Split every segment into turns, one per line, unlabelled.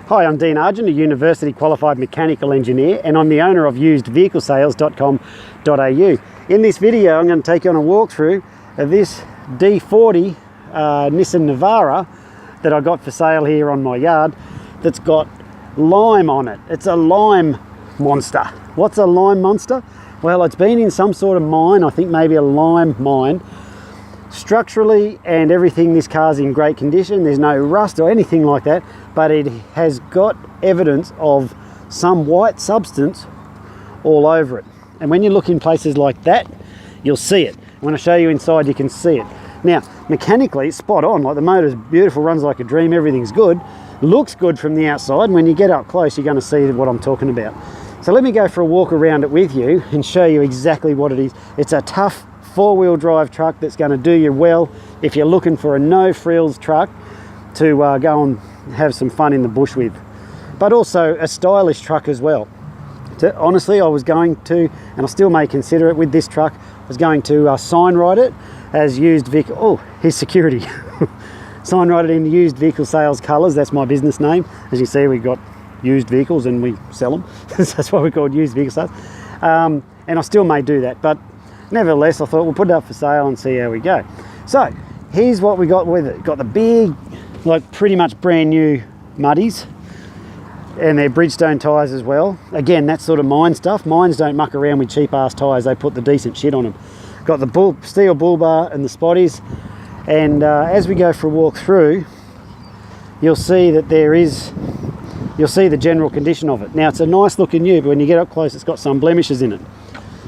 Hi, I'm Dean Argent, a university qualified mechanical engineer, and I'm the owner of usedvehiclesales.com.au. In this video, I'm going to take you on a walkthrough of this D40 Nissan Navara that I got for sale here on my yard that's got lime on it. It's a lime monster. What's a lime monster? Well, it's been in some sort of mine, I think maybe a lime mine. Structurally and everything, this car's in great condition. There's no rust or anything like that, but it has got evidence of some white substance all over it. And when you look in places like that, you'll see it. When I show you inside, you can see it. Now, mechanically, it's spot on. Like, the motor's beautiful, runs like a dream, everything's good. Looks good from the outside, and when you get up close, you're going to see what I'm talking about. So let me go for a walk around it with you and show you exactly what it is. It's a tough four-wheel drive truck that's going to do you well if you're looking for a no-frills truck to go and have some fun in the bush with, but also a stylish truck as well. Honestly, I was going to, and I still may consider it with this truck, I was going to sign write it as used vehicle. Oh, here's security. Sign write it in used vehicle sales colours. That's my business name. As you see, we've got used vehicles and we sell them. That's why we're called used vehicle sales. And I still may do that, but nevertheless, I thought we'll put it up for sale and see how we go. So here's what we got with it. Got the big, like pretty much brand new muddies, and they're Bridgestone tyres as well. Again, that's sort of mine stuff. Mines don't muck around with cheap ass tyres. They put the decent shit on them. Got the steel bull bar and the spotties. And as we go for a walk through, you'll see that you'll see the general condition of it. Now, it's a nice looking ute, but when you get up close, it's got some blemishes in it.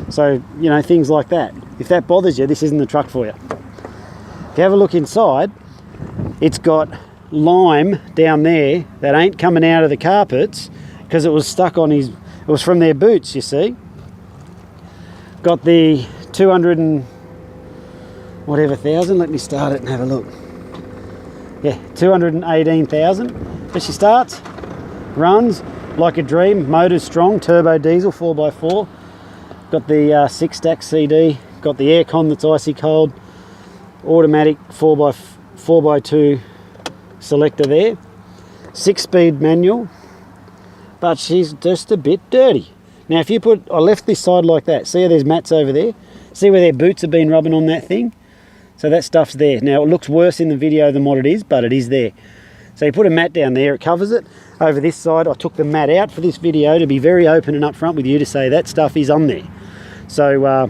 So, you know, things like that. If that bothers you, this isn't the truck for you. If you have a look inside, it's got lime down there that ain't coming out of the carpets because it was stuck on it was from their boots, you see. Got the 200 and whatever thousand. Let me start it and have a look. Yeah, 218,000. But she starts, runs like a dream, motor's strong, turbo diesel, 4x4. Got the 6-stack CD, got the aircon that's icy cold, automatic 4x2 selector there, 6-speed manual, but she's just a bit dirty. Now, if you I left this side like that, see how there's mats over there? See where their boots have been rubbing on that thing? So that stuff's there. Now, it looks worse in the video than what it is, but it is there. So you put a mat down there, it covers it. Over this side, I took the mat out for this video to be very open and upfront with you to say that stuff is on there. So,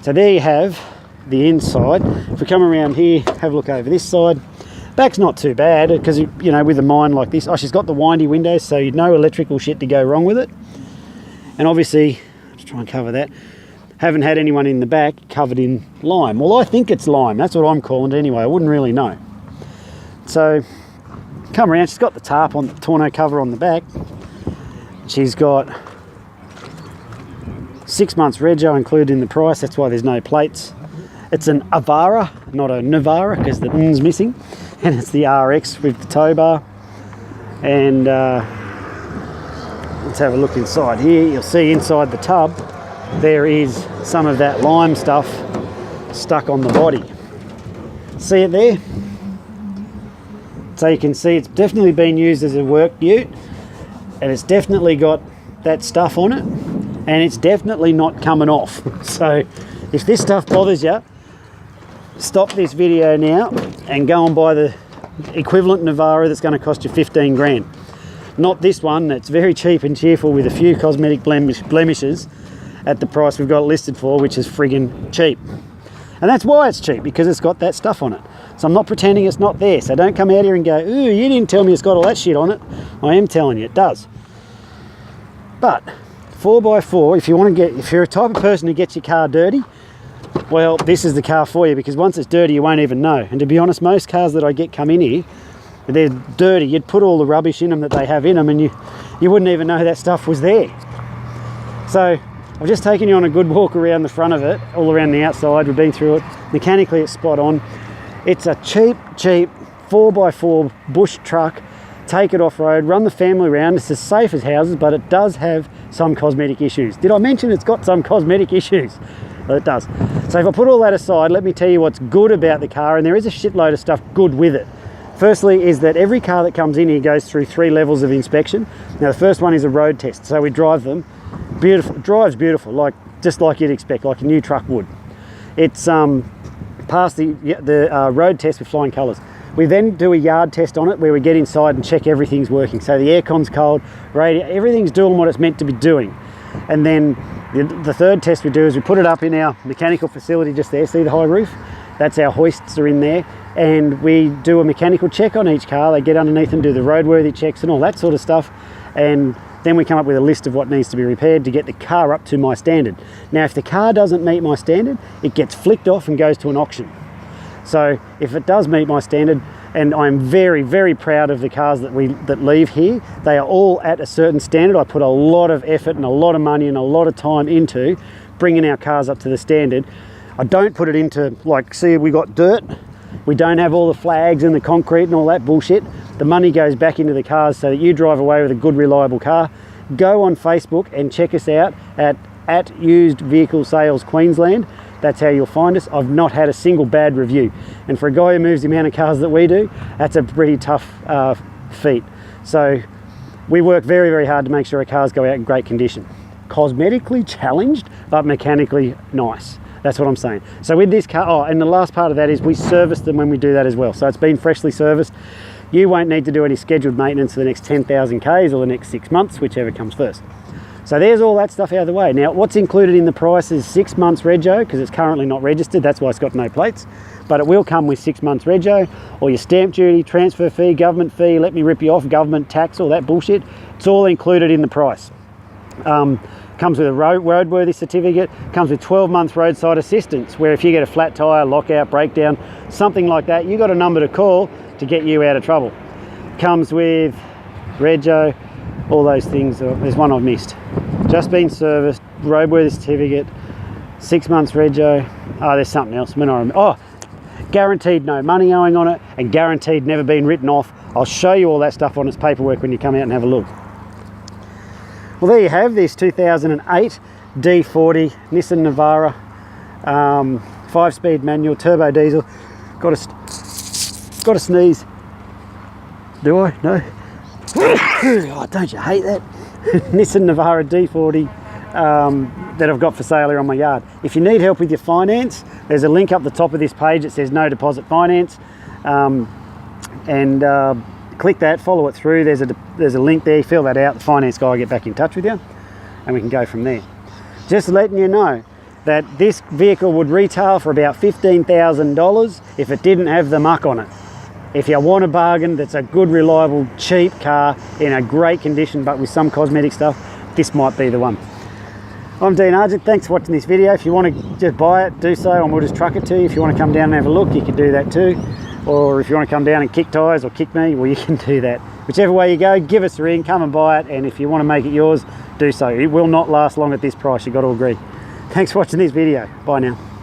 so there you have the inside. If we come around here, have a look over this side. Back's not too bad because, you know, with a mine like this, she's got the windy windows, so you'd no electrical shit to go wrong with it. And obviously, let's try and cover that. Haven't had anyone in the back covered in lime. Well, I think it's lime. That's what I'm calling it anyway. I wouldn't really know. So, come around. She's got the tarp on the tonneau cover on the back. She's got 6 months rego included in the price. That's why there's no plates. It's an Avara, not a Navara, because the N's missing. And it's the RX with the tow bar. And let's have a look inside here. You'll see inside the tub there is some of that lime stuff stuck on the body. See it there? So you can see it's definitely been used as a work ute, and it's definitely got that stuff on it, and it's definitely not coming off. So if this stuff bothers you, stop this video now and go and buy the equivalent Navara that's going to cost you 15 grand. Not this one that's very cheap and cheerful with a few cosmetic blemishes at the price we've got it listed for, which is friggin' cheap. And that's why it's cheap, because it's got that stuff on it. So I'm not pretending it's not there. So don't come out here and go, ooh, you didn't tell me it's got all that shit on it. I am telling you, it does. But 4x4, if you're a type of person who gets your car dirty, well, this is the car for you, because once it's dirty, you won't even know. And to be honest, most cars that I get come in here, they're dirty. You'd put all the rubbish in them that they have in them, and you wouldn't even know that stuff was there. So I've just taken you on a good walk around the front of it, all around the outside. We've been through it. Mechanically, it's spot on. It's a cheap 4x4 bush truck. Take it off-road, run the family around. It's as safe as houses, but it does have some cosmetic issues. Did I mention it's got some cosmetic issues? Well, it does. So if I put all that aside, let me tell you what's good about the car, and there is a shitload of stuff good with it. Firstly is that every car that comes in here goes through 3 levels of inspection. Now the first one is a road test, so we drive them. Beautiful, drives beautiful, like just like you'd expect, like a new truck would. It's passed the road test with flying colours. We then do a yard test on it where we get inside and check everything's working. So the aircon's cold, radio, everything's doing what it's meant to be doing. And then the third test we do is we put it up in our mechanical facility just there. See the high roof? That's our hoists are in there. And we do a mechanical check on each car. They get underneath and do the roadworthy checks and all that sort of stuff. And then we come up with a list of what needs to be repaired to get the car up to my standard. Now, if the car doesn't meet my standard, it gets flicked off and goes to an auction. So if it does meet my standard, and I'm very, very proud of the cars that leave here, they are all at a certain standard. I put a lot of effort and a lot of money and a lot of time into bringing our cars up to the standard. I don't put it into, like, see, we got dirt. We don't have all the flags and the concrete and all that bullshit. The money goes back into the cars so that you drive away with a good, reliable car. Go on Facebook and check us out at Used Vehicle Sales Queensland. That's how you'll find us. I've not had a single bad review. And for a guy who moves the amount of cars that we do, that's a pretty tough feat. So we work very, very hard to make sure our cars go out in great condition. Cosmetically challenged, but mechanically nice. That's what I'm saying. So with this car, and the last part of that is we service them when we do that as well. So it's been freshly serviced. You won't need to do any scheduled maintenance for the next 10,000 Ks or the next 6 months, whichever comes first. So there's all that stuff out of the way. Now, what's included in the price is 6 months rego, because it's currently not registered. That's why it's got no plates. But it will come with 6 months rego, or your stamp duty, transfer fee, government fee, let me rip you off, government tax, all that bullshit. It's all included in the price. Comes with a roadworthy certificate, comes with 12 months roadside assistance, where if you get a flat tyre, lockout, breakdown, something like that, you got a number to call to get you out of trouble. Comes with rego, all those things. There's one I've missed. Just been serviced, roadworthy certificate, 6 months rego. Oh, there's something else. Oh, guaranteed no money owing on it, and guaranteed never been written off. I'll show you all that stuff on its paperwork when you come out and have a look. Well, there you have this 2008 D40 Nissan Navara, 5-speed manual, turbo diesel. Got a sneeze. Do I? No. Oh, don't you hate that? Nissan Navara D40 that I've got for sale here on my yard. If you need help with your finance, there's a link up the top of this page that says no deposit finance, click that, follow it through. There's a link there, fill that out, the finance guy will get back in touch with you and we can go from there. Just letting you know that this vehicle would retail for about $15,000 if it didn't have the muck on it. If you want a bargain that's a good, reliable, cheap car in a great condition but with some cosmetic stuff, this might be the one. I'm Dean Argent, thanks for watching this video. If you want to just buy it, do so, and we'll just truck it to you. If you want to come down and have a look, you can do that too. Or if you want to come down and kick tyres or kick me, well, you can do that. Whichever way you go, give us a ring, come and buy it, and if you want to make it yours, do so. It will not last long at this price, you've got to agree. Thanks for watching this video. Bye now.